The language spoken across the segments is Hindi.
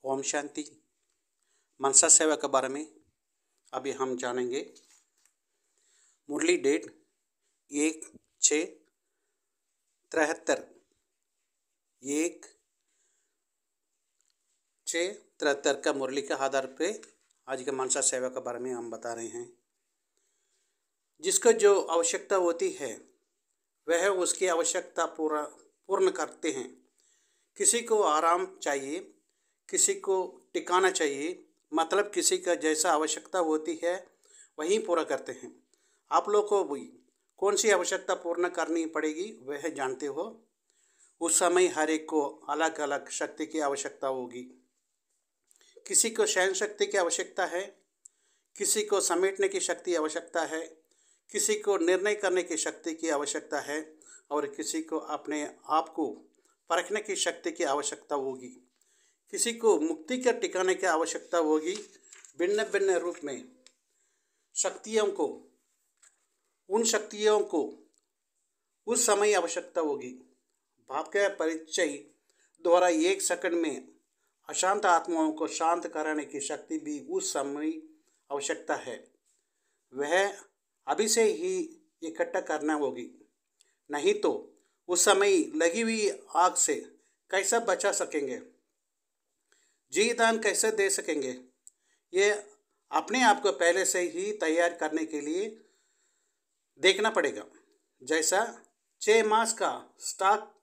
ओम शांति। मनसा सेवा के बारे में अभी हम जानेंगे। मुरली डेट 1/6/73 1/6/73 का मुरली के आधार पे आज के मनसा सेवा के बारे में हम बता रहे हैं। जिसको जो आवश्यकता होती है वह उसकी आवश्यकता पूर्ण करते हैं। किसी को आराम चाहिए, किसी को टिकाना चाहिए, मतलब किसी का जैसा आवश्यकता होती है वही पूरा करते हैं। आप लोग को भी कौन सी आवश्यकता पूर्ण करनी पड़ेगी वह जानते हो। उस समय हर एक को अलग अलग शक्ति की आवश्यकता होगी। किसी को सहन शक्ति की आवश्यकता है, किसी को समेटने की शक्ति आवश्यकता है, किसी को निर्णय करने की शक्ति की आवश्यकता है और किसी को अपने आप को परखने की शक्ति की आवश्यकता होगी। किसी को मुक्ति के टिकाने की आवश्यकता होगी। भिन्न भिन्न रूप में उन शक्तियों को उस समय आवश्यकता होगी। भाव के परिचय द्वारा 1 सेकंड में अशांत आत्माओं को शांत कराने की शक्ति भी उस समय आवश्यकता है। वह अभी से ही इकट्ठा करना होगी, नहीं तो उस समय लगी हुई आग से कैसे बचा सकेंगे, जी दान कैसे दे सकेंगे। ये अपने आप को पहले से ही तैयार करने के लिए देखना पड़ेगा। जैसा 6 मास का स्टॉक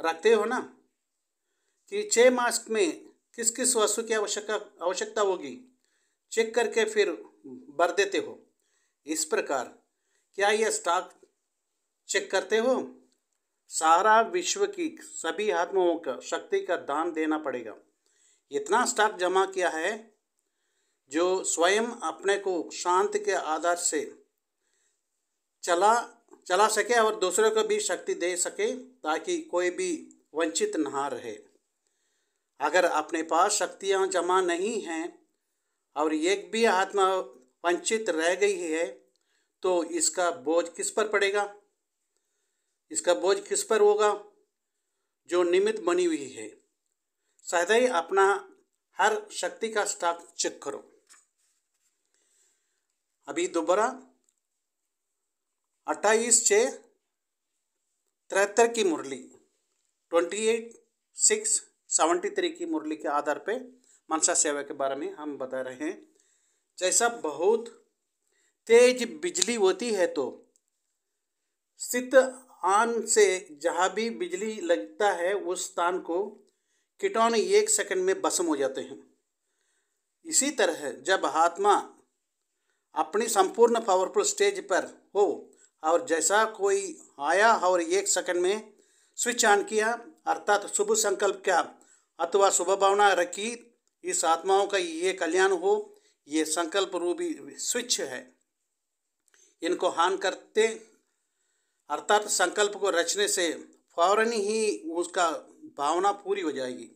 रखते हो ना, कि 6 मास में किस किस वस्तु की आवश्यकता होगी चेक करके फिर भर देते हो। इस प्रकार क्या यह स्टॉक चेक करते हो? सारा विश्व की सभी आत्माओं का शक्ति का दान देना पड़ेगा। इतना स्टॉक जमा किया है जो स्वयं अपने को शांति के आधार से चला सके और दूसरों को भी शक्ति दे सके, ताकि कोई भी वंचित ना रहे। अगर अपने पास शक्तियाँ जमा नहीं हैं और एक भी आत्मा वंचित रह गई है तो इसका बोझ किस पर पड़ेगा? इसका बोझ किस पर होगा? जो निमित्त बनी हुई है। सदैव अपना हर शक्ति का स्टॉक चेक करो। अभी दोबारा 28/6/73 की मुरली 28/6/73 की मुरली के आधार पे मनसा सेवा के बारे में हम बता रहे हैं। जैसा बहुत तेज बिजली होती है तो स्थित आन से जहाँ भी बिजली लगता है उस स्थान को कीटाणु 1 सेकंड में भस्म हो जाते हैं। इसी तरह जब आत्मा अपनी संपूर्ण पावरफुल स्टेज पर हो और जैसा कोई आया और 1 सेकंड में स्विच ऑन किया, अर्थात शुभ संकल्प किया अथवा शुभ भावना रखी, इस आत्माओं का ये कल्याण हो, ये संकल्प रूपी स्विच है। इनको ऑन करते अर्थात संकल्प को रचने से फौरन ही उसका भावना पूरी हो जाएगी।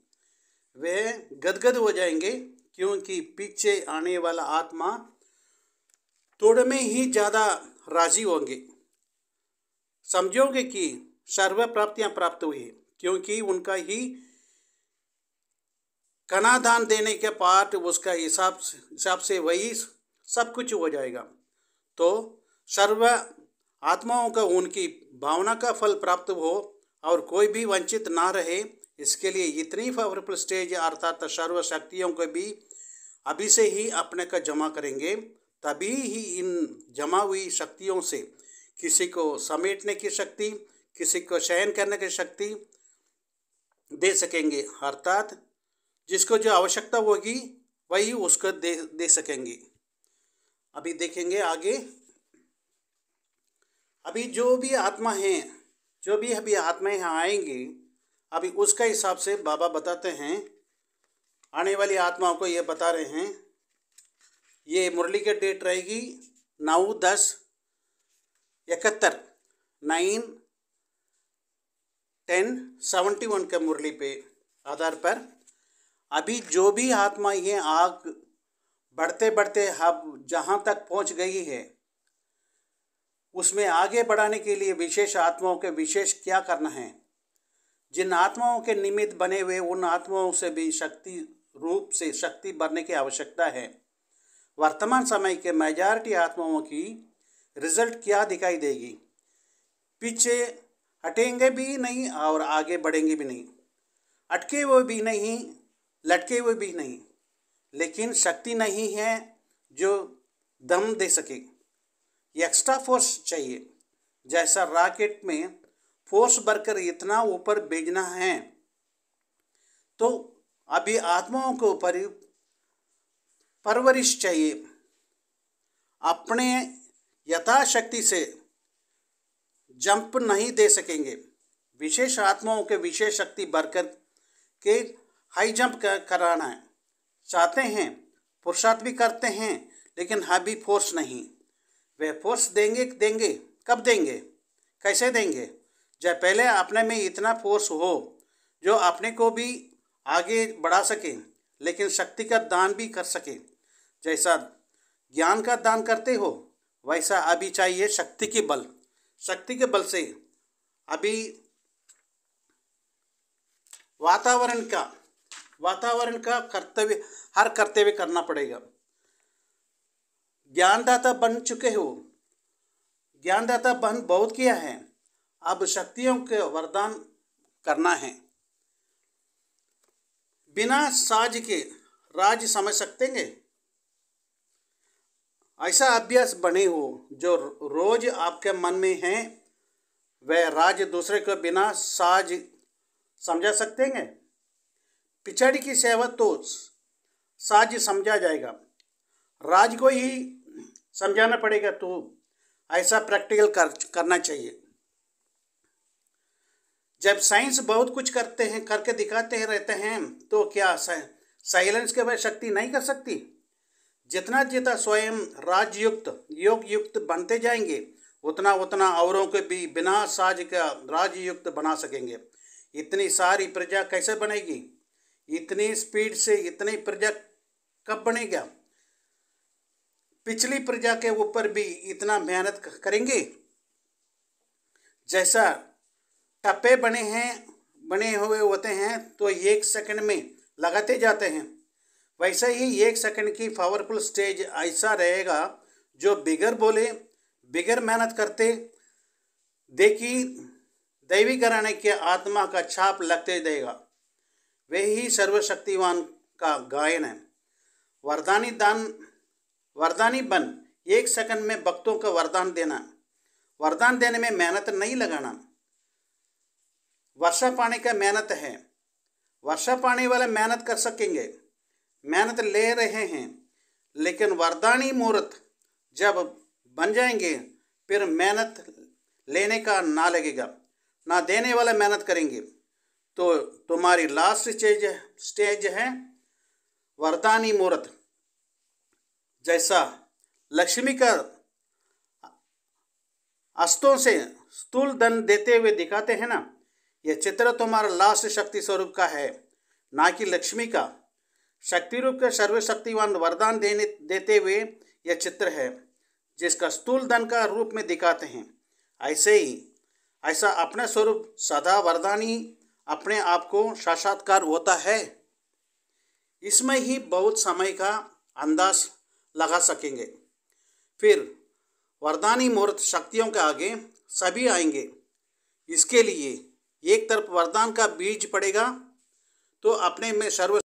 वे गदगद हो जाएंगे, क्योंकि पीछे आने वाला आत्मा थोड़े में ही ज़्यादा राजी होंगे। समझोगे कि सर्व प्राप्तियाँ प्राप्त हुई, क्योंकि उनका ही कनादान देने के पार्ट उसका हिसाब से वही सब कुछ हो जाएगा। तो सर्व आत्माओं का उनकी भावना का फल प्राप्त हो और कोई भी वंचित ना रहे, इसके लिए इतनी पावरफुल स्टेज अर्थात सर्व शक्तियों को भी अभी से ही अपने का जमा करेंगे। तभी ही इन जमा हुई शक्तियों से किसी को समेटने की शक्ति, किसी को सहन करने की शक्ति दे सकेंगे। अर्थात जिसको जो आवश्यकता होगी वही उसको दे सकेंगे। अभी देखेंगे आगे। अभी जो भी आत्मा हैं, जो भी अभी आत्माएं यहाँ आएंगी, अभी उसका हिसाब से बाबा बताते हैं। आने वाली आत्माओं को ये बता रहे हैं। ये मुरली की डेट रहेगी 9/10/71 9/10/71 के मुरली पे आधार पर अभी जो भी आत्मा ये आग बढ़ते बढ़ते अब जहाँ तक पहुँच गई है, उसमें आगे बढ़ाने के लिए विशेष आत्माओं के विशेष क्या करना है। जिन आत्माओं के निमित्त बने हुए उन आत्माओं से भी शक्ति रूप से शक्ति बढ़ने की आवश्यकता है। वर्तमान समय के मेजॉरिटी आत्माओं की रिजल्ट क्या दिखाई देगी? पीछे हटेंगे भी नहीं और आगे बढ़ेंगे भी नहीं, अटके हुए भी नहीं, लटके हुए भी नहीं, लेकिन शक्ति नहीं है जो दम दे सके। एक्स्ट्रा फोर्स चाहिए। जैसा रॉकेट में फोर्स भरकर इतना ऊपर भेजना है, तो अभी आत्माओं को परवरिश चाहिए। अपने यथाशक्ति से जंप नहीं दे सकेंगे। विशेष आत्माओं के विशेष शक्ति भरकर के हाई जंप कराना है चाहते हैं, पुरुषार्थ भी करते हैं, लेकिन अभी फोर्स नहीं। वे फोर्स देंगे कब देंगे, कैसे देंगे? जब पहले अपने में इतना फोर्स हो जो अपने को भी आगे बढ़ा सके, लेकिन शक्ति का दान भी कर सके। जैसा ज्ञान का दान करते हो, वैसा अभी चाहिए शक्ति के बल। शक्ति के बल से अभी वातावरण का कर्तव्य करना पड़ेगा। ज्ञानदाता बन चुके हो, ज्ञानदाता बन बहुत किया है, अब शक्तियों के वरदान करना है। बिना साज के राज समझ सकते हैं? ऐसा अभ्यास बने हो जो रोज आपके मन में है, वह राज दूसरे को बिना साज समझा सकते हैं? पिछड़ी की सेवा तो साज समझा जाएगा, राज को ही समझाना पड़ेगा। तो ऐसा प्रैक्टिकल करना चाहिए। जब साइंस बहुत कुछ करके दिखाते रहते हैं, तो क्या साइलेंस के वह शक्ति नहीं कर सकती? जितना स्वयं योग युक्त बनते जाएंगे, उतना औरों को भी बिना साज का राजयुक्त बना सकेंगे। इतनी सारी प्रजा कैसे बनेगी? इतनी स्पीड से इतनी प्रजा कब बनेगा? पिछली प्रजा के ऊपर भी इतना मेहनत करेंगे? जैसा टप्पे बने हुए होते हैं तो 1 सेकंड में लगाते जाते हैं, वैसे ही 1 सेकंड की पावरफुल स्टेज ऐसा रहेगा जो बिगर मेहनत करते देखी दैवी घराने के आत्मा का छाप लगते देगा। वही सर्वशक्तिवान का गायन है। वरदानी बन 1 सेकंड में भक्तों का वरदान देने में मेहनत नहीं लगाना। वर्षा पानी का मेहनत है, वर्षा पानी वाले मेहनत कर सकेंगे, मेहनत ले रहे हैं, लेकिन वरदानी मुहूर्त जब बन जाएंगे, फिर मेहनत लेने का ना लगेगा, ना देने वाला मेहनत करेंगे। तो तुम्हारी लास्ट स्टेज है वरदानी मुहूर्त। जैसा लक्ष्मी का हस्तों से स्थूल धन देते हुए दिखाते हैं ना, यह चित्र तुम्हारा लास्ट शक्ति स्वरूप का है, ना कि लक्ष्मी का। शक्ति रूप के सर्वशक्तिवान वरदान देते हुए यह चित्र है, जिसका स्थूल धन का रूप में दिखाते हैं। ऐसा अपना स्वरूप सदा वरदानी अपने आप को साक्षात्कार होता है। इसमें ही बहुत समय का अंदाज लगा सकेंगे। फिर वरदानी मुहूर्त शक्तियों के आगे सभी आएंगे। इसके लिए एक तरफ वरदान का बीज पड़ेगा, तो अपने में सर्व